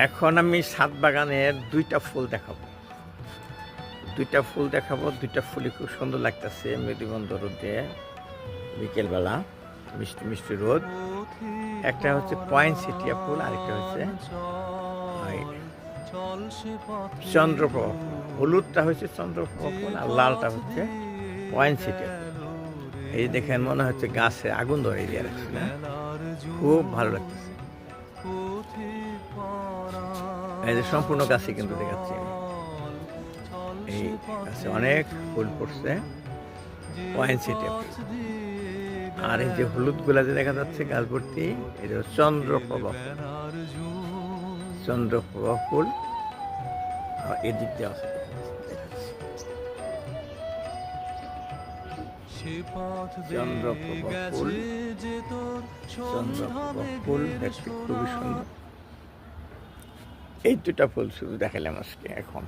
এখন আমি ছাদ বাগানের দুইটা ফুল দেখাবো। দুইটা ফুলই খুব সুন্দর লাগতেছে মৃদুমন্দ রোদে, বিকেলবেলা মিষ্টি মিষ্টি রোদ। একটা হচ্ছে পয়েন্টসেটিয়া ফুল, আরেকটা হচ্ছে চন্দ্রপ্রভা ফুল। হলুদটা হচ্ছে চন্দ্রপ্রভা ফুল আর লালটা হচ্ছে পয়েন্টসেটিয়া ফুল। এই দেখেন মনে হচ্ছে গাছে আগুন ধরে দিয়ে রাখছে না, খুব ভালো লাগতেছে। এই যে সম্পূর্ণ গাছে কিন্তু দেখাচ্ছি আমি, এই গাছে অনেক ফুল পড়ছে পয়েন্টসেটিয়া ফুল। আর এই যে হলুদ গুলা যে দেখা যাচ্ছে গাছ ভর্তি, এটা চন্দ্রপ্রভা ফুল। চন্দ্রপ্রভা ফুল এদিক দিয়ে আছে, চন্দ্রপ্রভা ফুল। চন্দ্রপ্রভা ফুল দেখতে খুবই সুন্দর। এই দুটা ফুল শুধু দেখালাম আজকে এখন।